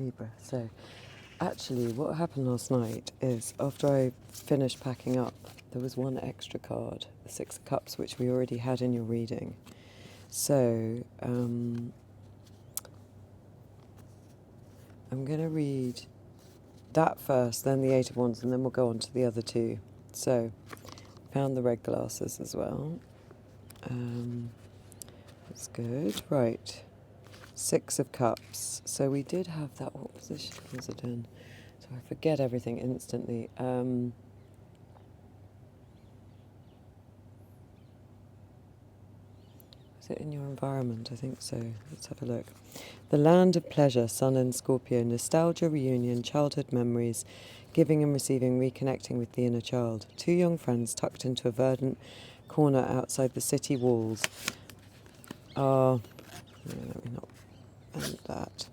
Libra. So actually what happened last night is after I finished packing up, there was one extra card, the Six of Cups, which we already had in your reading. So I'm going to read that first, then the Eight of Wands, and then we'll go on to the other two. So found the red glasses as well. That's good. Right. Six of Cups. So we did have that. What position was it in? So I forget everything instantly. Is it in your environment? I think so. Let's have a look. The land of pleasure, Sun in Scorpio, nostalgia, reunion, childhood memories, giving and receiving, reconnecting with the inner child. Two young friends tucked into a verdant corner outside the city walls are, let me not end that,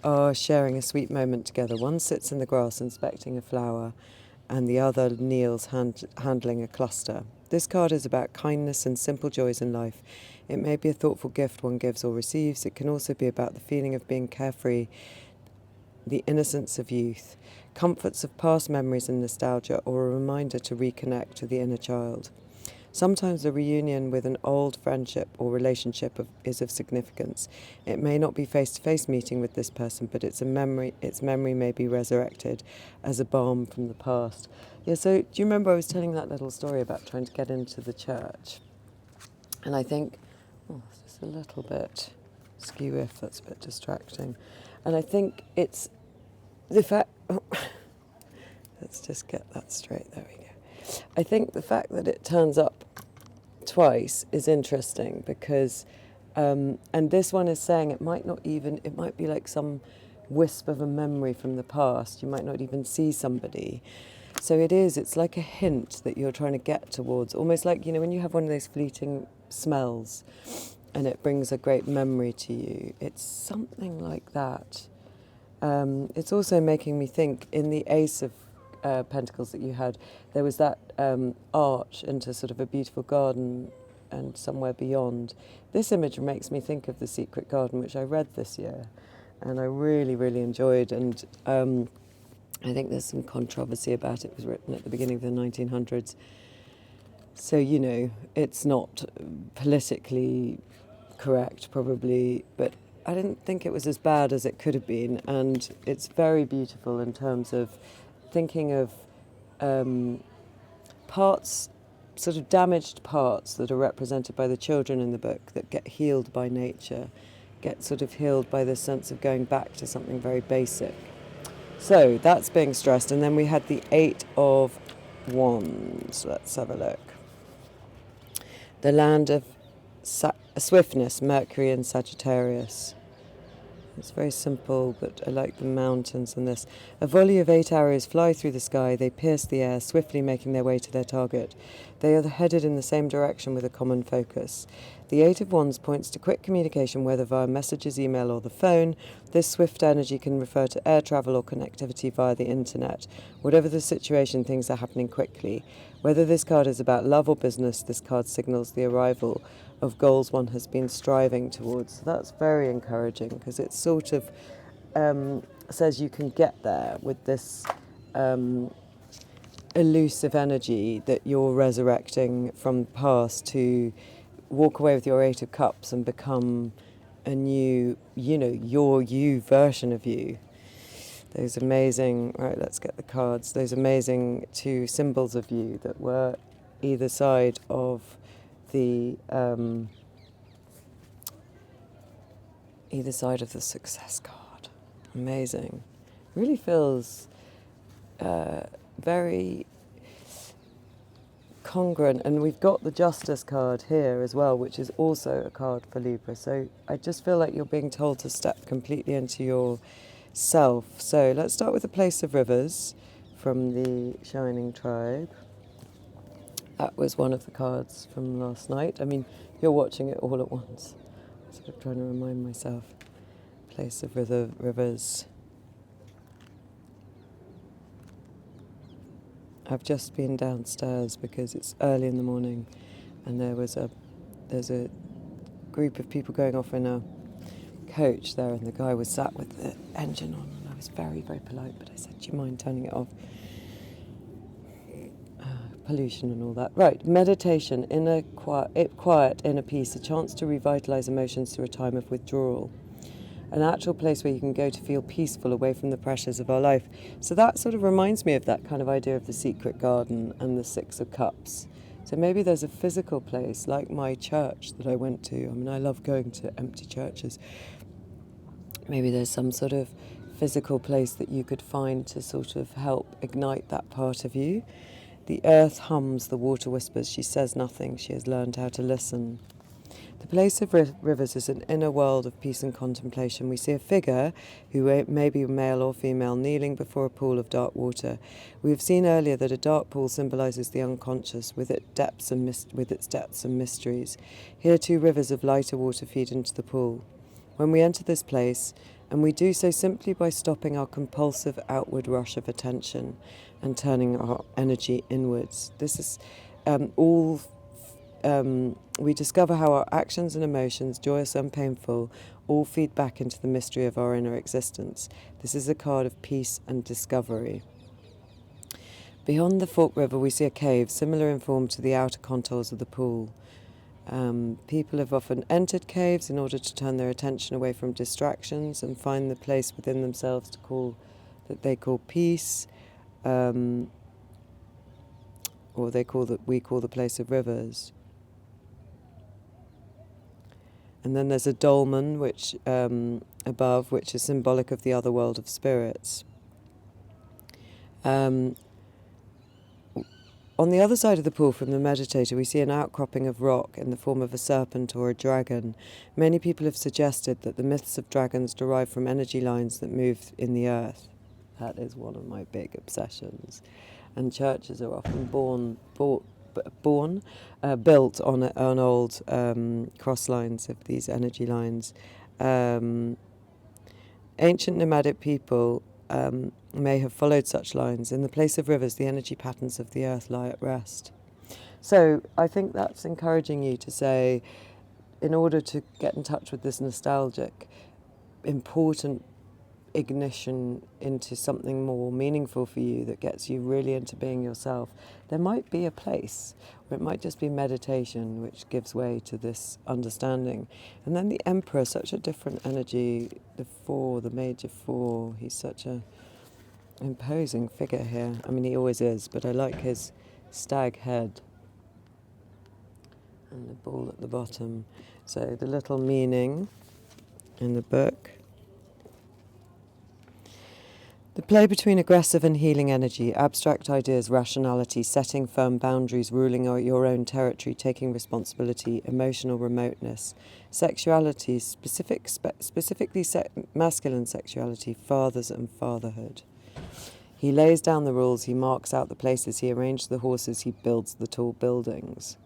are sharing a sweet moment together. One sits in the grass inspecting a flower, and the other kneels handling a cluster. This card is about kindness and simple joys in life. It may be a thoughtful gift one gives or receives. It can also be about the feeling of being carefree, the innocence of youth, comforts of past memories and nostalgia, or a reminder to reconnect to the inner child. Sometimes a reunion with an old friendship or relationship is of significance. It may not be face-to-face meeting with this person, but its memory may be resurrected as a balm from the past. Yeah, so do you remember I was telling that little story about trying to get into the church? And I think, this is a little bit skew if that's a bit distracting. And I think it's the fact, let's just get that straight, there we go. I think the fact that it turns up twice is interesting because, and this one is saying it might be like some wisp of a memory from the past. You might not even see somebody. So it's like a hint that you're trying to get towards, almost like, when you have one of those fleeting smells and it brings a great memory to you. It's something like that. It's also making me think in the Ace of Pentacles that you had, there was that arch into sort of a beautiful garden and somewhere beyond. This image makes me think of The Secret Garden, which I read this year and I really, really enjoyed. And I think there's some controversy about it. It was written at the beginning of the 1900s. So, it's not politically correct probably, but I didn't think it was as bad as it could have been. And it's very beautiful in terms of thinking of parts, sort of damaged parts that are represented by the children in the book that get healed by nature, get sort of healed by this sense of going back to something very basic. So that's being stressed. And then we had the Eight of Wands. Let's have a look. The land of swiftness, Mercury and Sagittarius. It's very simple, but I like the mountains and this. A volley of 8 arrows fly through the sky. They pierce the air, swiftly making their way to their target. They are headed in the same direction with a common focus. The Eight of Wands points to quick communication, whether via messages, email, or the phone. This swift energy can refer to air travel or connectivity via the internet. Whatever the situation, things are happening quickly. Whether this card is about love or business, this card signals the arrival of goals one has been striving towards. So that's very encouraging because it sort of says you can get there with this elusive energy that you're resurrecting from the past to walk away with your Eight of Cups and become a new, your you version of you. Those amazing, right, let's get the cards, those amazing two symbols of you that were either side of the success card. Amazing. Really feels very congruent. And we've got the Justice card here as well, which is also a card for Libra. So I just feel like you're being told to step completely into yourself. So let's start with the Place of Rivers from the Shining Tribe. That was one of the cards from last night. I mean, you're watching it all at once. I'm sort of trying to remind myself. Place of Rivers. I've just been downstairs because it's early in the morning and there's a group of people going off in a coach there, and the guy was sat with the engine on, and I was very, very polite, but I said, do you mind turning it off? Pollution and all that. Right, meditation, quiet, inner peace, a chance to revitalise emotions through a time of withdrawal. An actual place where you can go to feel peaceful away from the pressures of our life. So that sort of reminds me of that kind of idea of the secret garden and the Six of Cups. So maybe there's a physical place, like my church that I went to. I mean, I love going to empty churches. Maybe there's some sort of physical place that you could find to sort of help ignite that part of you. The earth hums, the water whispers, she says nothing, she has learned how to listen. The place of rivers is an inner world of peace and contemplation. We see a figure, who may be male or female, kneeling before a pool of dark water. We have seen earlier that a dark pool symbolises the unconscious, with its depths and mysteries. Here 2 rivers of lighter water feed into the pool. When we enter this place, and we do so simply by stopping our compulsive outward rush of attention and turning our energy inwards. This is we discover how our actions and emotions, joyous and painful, all feed back into the mystery of our inner existence. This is a card of peace and discovery. Beyond the Fork River, we see a cave, similar in form to the outer contours of the pool. People have often entered caves in order to turn their attention away from distractions and find the place within themselves that they call peace, or we call the place of rivers. And then there's a dolmen, which above, which is symbolic of the other world of spirits. On the other side of the pool from the meditator, we see an outcropping of rock in the form of a serpent or a dragon. Many people have suggested that the myths of dragons derive from energy lines that move in the earth. That is one of my big obsessions. And churches are often built on old cross lines of these energy lines. Ancient nomadic people may have followed such lines. In the place of rivers, the energy patterns of the earth lie at rest. So I think that's encouraging you to say, in order to get in touch with this nostalgic, important ignition into something more meaningful for you that gets you really into being yourself, there might be a place, or it might just be meditation which gives way to this understanding. And then the Emperor, such a different energy, the Major 4, he's such a imposing figure here. I mean, he always is, but I like his stag head and the ball at the bottom. So the little meaning in the book. The play between aggressive and healing energy, abstract ideas, rationality, setting firm boundaries, ruling your own territory, taking responsibility, emotional remoteness, sexuality, specifically masculine sexuality, fathers and fatherhood. He lays down the rules, he marks out the places, he arranges the horses, he builds the tall buildings.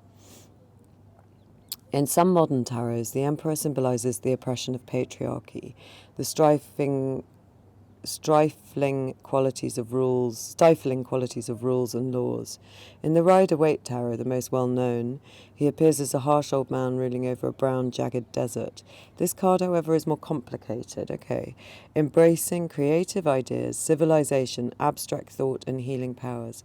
In some modern tarots, the Emperor symbolises the oppression of patriarchy, the stifling qualities of rules and laws. In the Rider-Waite Tarot, the most well-known, he appears as a harsh old man ruling over a brown, jagged desert. This card, however, is more complicated. Embracing creative ideas, civilization, abstract thought, and healing powers.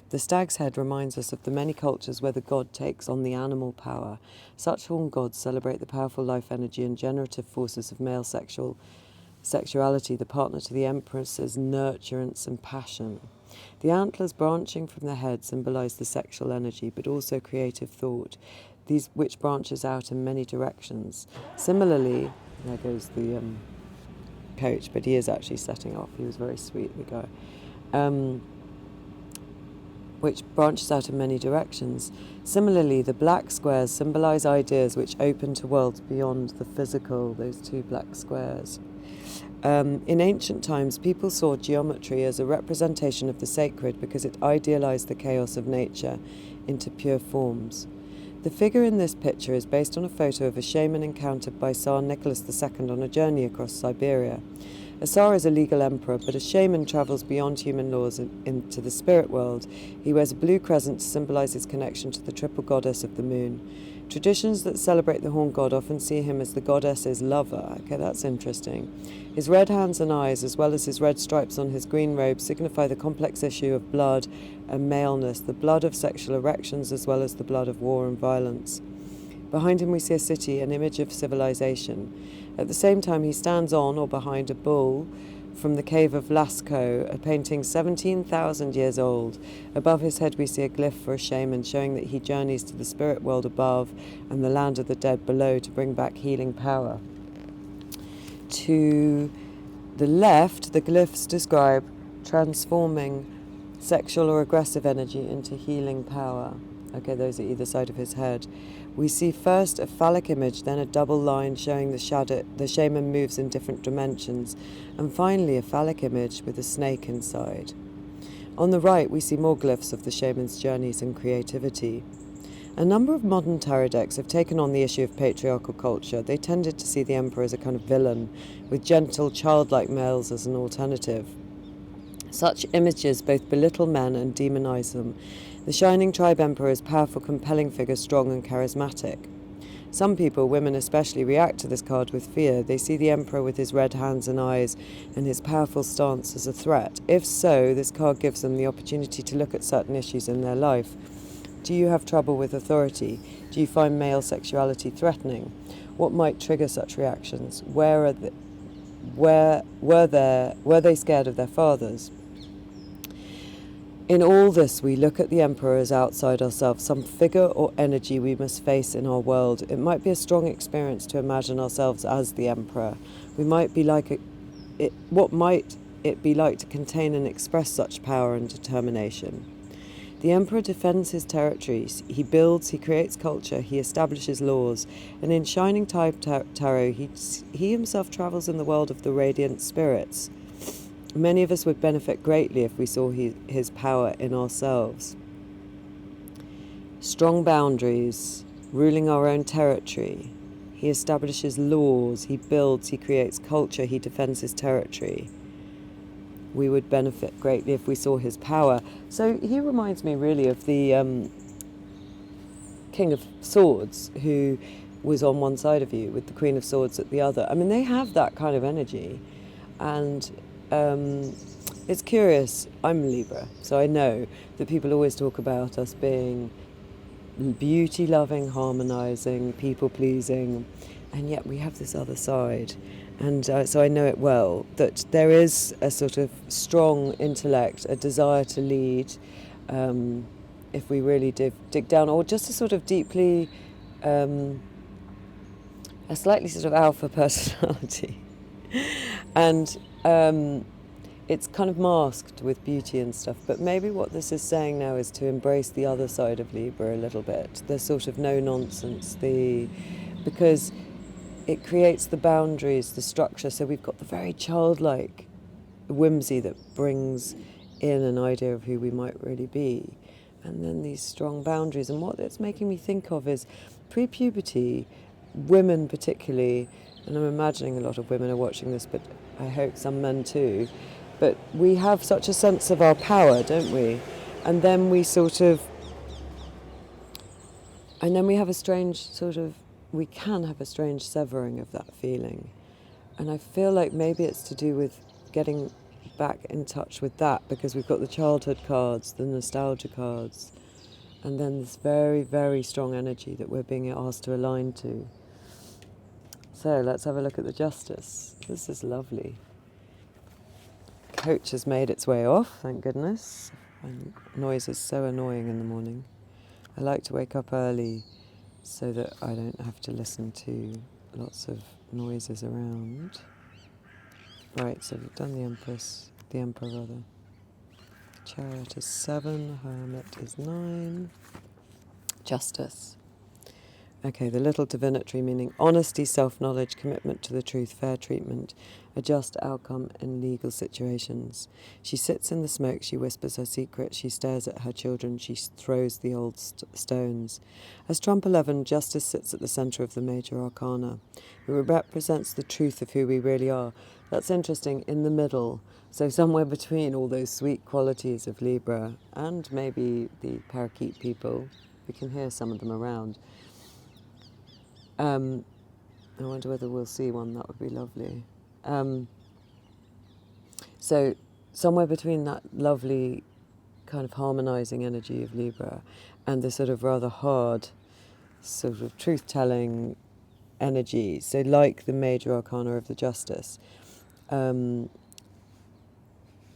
The stag's head reminds us of the many cultures where the god takes on the animal power. Such horned gods celebrate the powerful life energy and generative forces of male sexuality, the partner to the empress's nurturance and passion. The antlers branching from the head symbolise the sexual energy, but also creative thought, these which branches out in many directions. Similarly, there goes the coach, but he is actually setting off. He was very sweet, the guy. Which branches out in many directions. Similarly, the black squares symbolise ideas which open to worlds beyond the physical, those 2 black squares. In ancient times, people saw geometry as a representation of the sacred because it idealised the chaos of nature into pure forms. The figure in this picture is based on a photo of a shaman encountered by Tsar Nicholas II on a journey across Siberia. A Tsar is a legal emperor, but a shaman travels beyond human laws into the spirit world. He wears a blue crescent to symbolise his connection to the triple goddess of the moon. Traditions that celebrate the horn god often see him as the goddess's lover. Okay, that's interesting. His red hands and eyes, as well as his red stripes on his green robe, signify the complex issue of blood and maleness, the blood of sexual erections as well as the blood of war and violence. Behind him we see a city, an image of civilization. At the same time, he stands on or behind a bull from the cave of Lascaux, a painting 17,000 years old. Above his head we see a glyph for a shaman, showing that he journeys to the spirit world above and the land of the dead below to bring back healing power. To the left, the glyphs describe transforming sexual or aggressive energy into healing power. Okay, those are either side of his head. We see first a phallic image, then a double line showing the shaman moves in different dimensions, and finally a phallic image with a snake inside. On the right, we see more glyphs of the shaman's journeys and creativity. A number of modern tarot decks have taken on the issue of patriarchal culture. They tended to see the emperor as a kind of villain, with gentle, childlike males as an alternative. Such images both belittle men and demonize them. The Shining Tribe Emperor is a powerful, compelling figure, strong and charismatic. Some people, women especially, react to this card with fear. They see the Emperor with his red hands and eyes and his powerful stance as a threat. If so, this card gives them the opportunity to look at certain issues in their life. Do you have trouble with authority? Do you find male sexuality threatening? What might trigger such reactions? Were they scared of their fathers? In all this, we look at the Emperor as outside ourselves, some figure or energy we must face in our world. It might be a strong experience to imagine ourselves as the Emperor. We might be like what might it be like to contain and express such power and determination? The Emperor defends his territories. He builds, he creates culture, he establishes laws. And in Shining Tribe Tarot, he himself travels in the world of the radiant spirits. Many of us would benefit greatly if we saw his power in ourselves. Strong boundaries, ruling our own territory. He establishes laws, he builds, he creates culture, he defends his territory. We would benefit greatly if we saw his power. So he reminds me really of the King of Swords, who was on one side of you with the Queen of Swords at the other. I mean, they have that kind of energy. And it's curious, I'm Libra, so I know that people always talk about us being beauty-loving, harmonising, people-pleasing, and yet we have this other side. And so I know it well, that there is a sort of strong intellect, a desire to lead, if we really dig down, or just a sort of deeply, a slightly sort of alpha personality. And it's kind of masked with beauty and stuff, but maybe what this is saying now is to embrace the other side of Libra a little bit, the sort of no-nonsense, because it creates the boundaries, the structure, so we've got the very childlike whimsy that brings in an idea of who we might really be, and then these strong boundaries. And what it's making me think of is pre-puberty, women particularly, and I'm imagining a lot of women are watching this, but I hope some men too, but we have such a sense of our power, don't we? And then we have a strange we can have a strange severing of that feeling. And I feel like maybe it's to do with getting back in touch with that, because we've got the childhood cards, the nostalgia cards, and then this very, very strong energy that we're being asked to align to. So let's have a look at the Justice. This is lovely. Coach has made its way off, thank goodness. And noise is so annoying in the morning. I like to wake up early so that I don't have to listen to lots of noises around. Right, so we've done the Emperor rather. Chariot is 7, Hermit is 9. Justice. Okay, the little divinatory, meaning honesty, self-knowledge, commitment to the truth, fair treatment, a just outcome in legal situations. She sits in the smoke, she whispers her secret, she stares at her children, she throws the old stones. As Trump 11, justice sits at the centre of the major arcana. It represents the truth of who we really are. That's interesting, in the middle, so somewhere between all those sweet qualities of Libra and maybe the parakeet people. We can hear some of them around. I wonder whether we'll see one. That would be lovely. So somewhere between that lovely kind of harmonizing energy of Libra and the sort of rather hard sort of truth-telling energy, so like the major arcana of the Justice,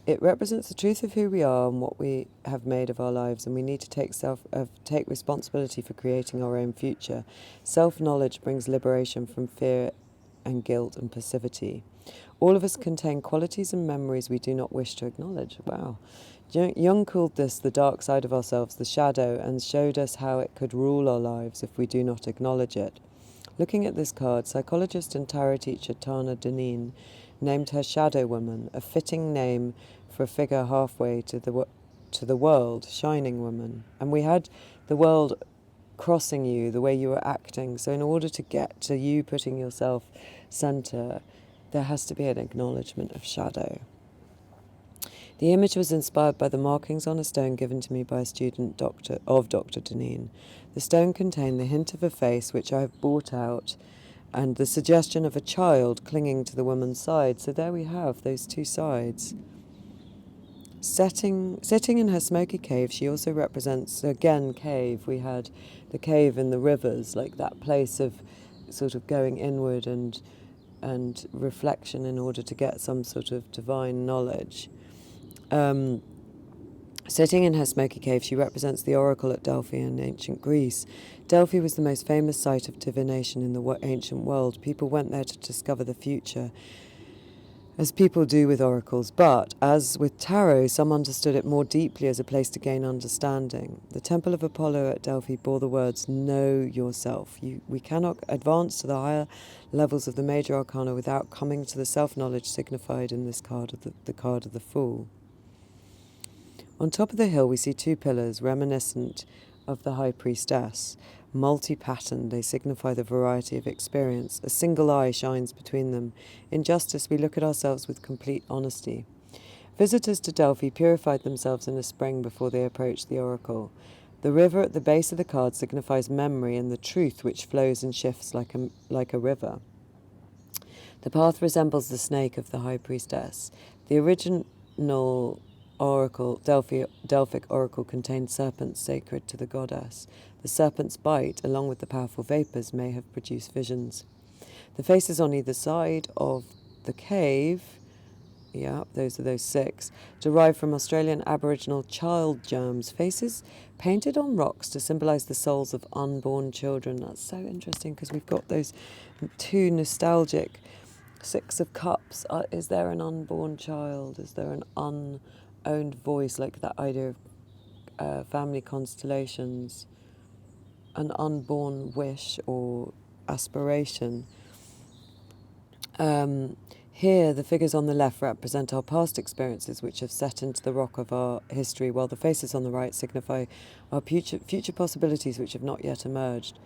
it represents the truth of who we are and what we have made of our lives, and we need to take responsibility for creating our own future. Self-knowledge brings liberation from fear and guilt and passivity. All of us contain qualities and memories we do not wish to acknowledge. Wow. Jung called this the dark side of ourselves, the shadow, and showed us how it could rule our lives if we do not acknowledge it. Looking at this card, psychologist and tarot teacher Tana Deneen named her Shadow Woman, a fitting name for a figure halfway to the world, Shining Woman. And we had the world crossing you, the way you were acting. So in order to get to you putting yourself centre, there has to be an acknowledgement of shadow. The image was inspired by the markings on a stone given to me by a student of Dr. Deneen. The stone contained the hint of a face which I have brought out, and the suggestion of a child clinging to the woman's side. So there we have those two sides. Sitting in her smoky cave, she also represents, again, cave. We had the cave in the rivers, like that place of sort of going inward and reflection in order to get some sort of divine knowledge. Sitting in her smoky cave, she represents the oracle at Delphi in ancient Greece. Delphi was the most famous site of divination in the ancient world. People went there to discover the future, as people do with oracles, but, as with tarot, some understood it more deeply as a place to gain understanding. The Temple of Apollo at Delphi bore the words, "Know yourself." We cannot advance to the higher levels of the major arcana without coming to the self-knowledge signified in this card, the card of the Fool. On top of the hill we see two pillars, reminiscent of the High Priestess. Multi-patterned, they signify the variety of experience. A single eye shines between them. In Justice, we look at ourselves with complete honesty. Visitors to Delphi purified themselves in a spring before they approached the oracle. The river at the base of the card signifies memory and the truth which flows and shifts like a river. The path resembles the snake of the High Priestess. The original oracle, Delphic oracle, contained serpents sacred to the goddess. The serpent's bite, along with the powerful vapours, may have produced visions. The faces on either side of the cave, those are those 6, derive from Australian Aboriginal child germs, faces painted on rocks to symbolise the souls of unborn children. That's so interesting because we've got those two nostalgic 6 of Cups. Is there an unborn child? Is there an unowned voice, like that idea of family constellations? An unborn wish or aspiration. Here, the figures on the left represent our past experiences which have set into the rock of our history, while the faces on the right signify our future possibilities which have not yet emerged.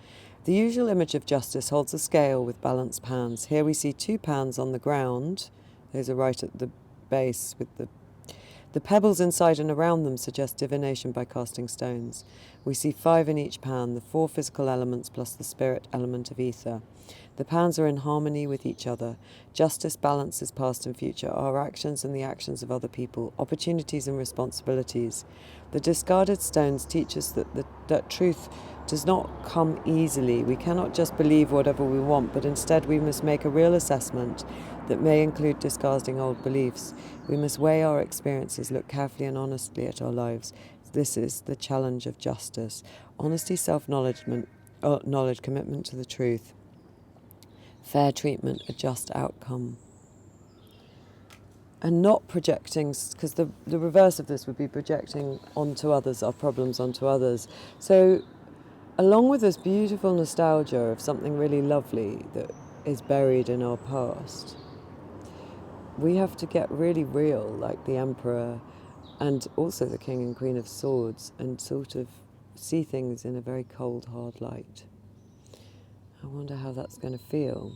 The usual image of Justice holds a scale with balanced pans. Here we see 2 pans on the ground. Those are right at the base with the pebbles inside and around them suggest divination by casting stones. We see 5 in each pan, the 4 physical elements plus the spirit element of ether. The pans are in harmony with each other. Justice balances past and future, our actions and the actions of other people, opportunities and responsibilities. The discarded stones teach us that truth does not come easily. We cannot just believe whatever we want, but instead we must make a real assessment that may include discarding old beliefs. We must weigh our experiences, look carefully and honestly at our lives. This is the challenge of justice. Honesty, self-knowledge, commitment to the truth. Fair treatment, a just outcome. And not projecting, because the reverse of this would be projecting onto others, our problems onto others. So, along with this beautiful nostalgia of something really lovely that is buried in our past, we have to get really real, like the Emperor and also the King and Queen of Swords, and sort of see things in a very cold, hard light. I wonder how that's going to feel.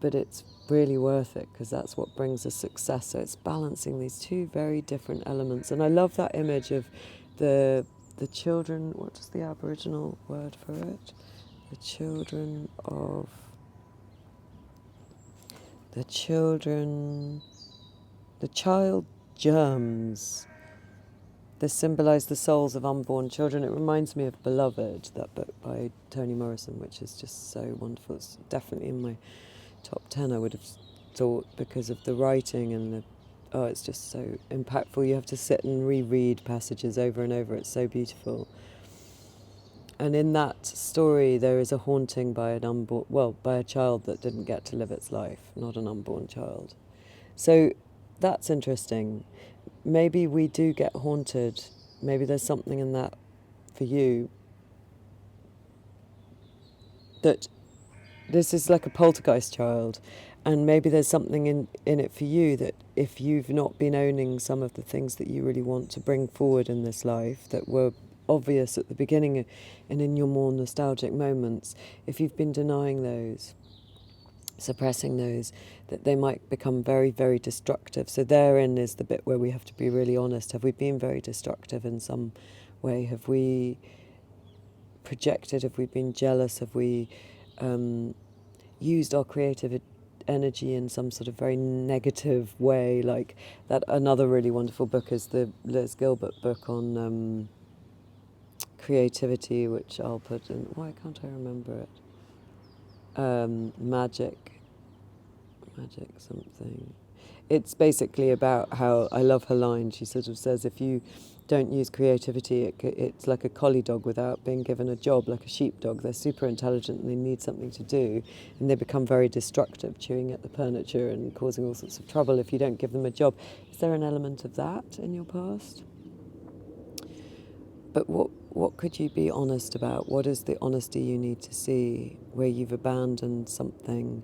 But it's really worth it, because that's what brings us success. So it's balancing these two very different elements. And I love that image of the children. What is the Aboriginal word for it? The children of... The child germs. This symbolise the souls of unborn children. It reminds me of Beloved, that book by Toni Morrison, which is just so wonderful. It's definitely in my top 10, I would have thought, because of the writing and the... Oh, it's just so impactful. You have to sit and reread passages over and over. It's so beautiful. And in that story, there is a haunting by by a child that didn't get to live its life, not an unborn child. So that's interesting. Maybe we do get haunted. Maybe there's something in that for you. That this is like a poltergeist child. And maybe there's something in it for you that if you've not been owning some of the things that you really want to bring forward in this life that were obvious at the beginning and in your more nostalgic moments, if you've been denying those, suppressing those, that they might become very, very destructive. So therein is the bit where we have to be really honest. Have we been very destructive in some way? Have we projected? Have we been jealous? Have we used our creative energy in some sort of very negative way? Like that. Another really wonderful book is the Liz Gilbert book on creativity, which I'll put in... Why can't I remember it? Magic something. It's basically about how... I love her line. She sort of says, if you don't use creativity, it's like a collie dog without being given a job, like a sheepdog. They're super intelligent and they need something to do, and they become very destructive, chewing at the furniture and causing all sorts of trouble if you don't give them a job. Is there an element of that in your past? But what could you be honest about? What is the honesty you need to see where you've abandoned something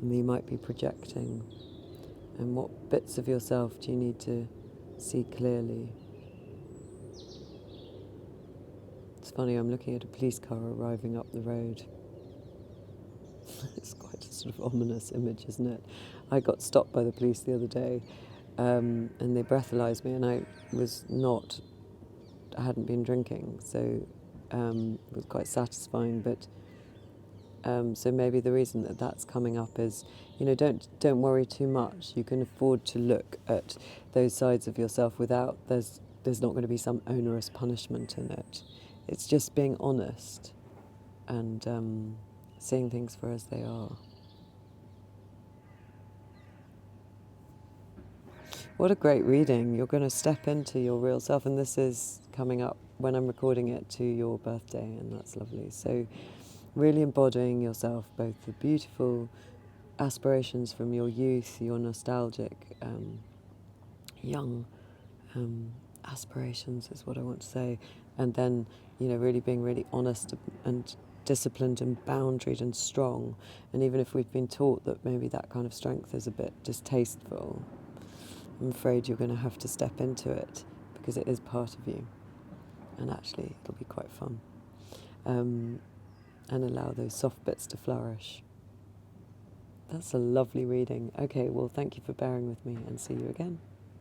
and you might be projecting? And what bits of yourself do you need to see clearly? It's funny, I'm looking at a police car arriving up the road. It's quite a sort of ominous image, isn't it? I got stopped by the police the other day, and they breathalyzed me, and I hadn't been drinking, so it was quite satisfying. But so maybe the reason that that's coming up is, don't worry too much. You can afford to look at those sides of yourself without there's not going to be some onerous punishment in it. It's just being honest and seeing things for as they are. What a great reading. You're going to step into your real self, and this is coming up when I'm recording it to your birthday, and that's lovely. So really embodying yourself, both the beautiful aspirations from your youth, your nostalgic young aspirations is what I want to say, and then really being really honest and disciplined and boundaried and strong. And even if we've been taught that maybe that kind of strength is a bit distasteful, I'm afraid you're going to have to step into it because it is part of you, and actually it'll be quite fun, and allow those soft bits to flourish. That's a lovely reading. Okay, well, thank you for bearing with me, and see you again.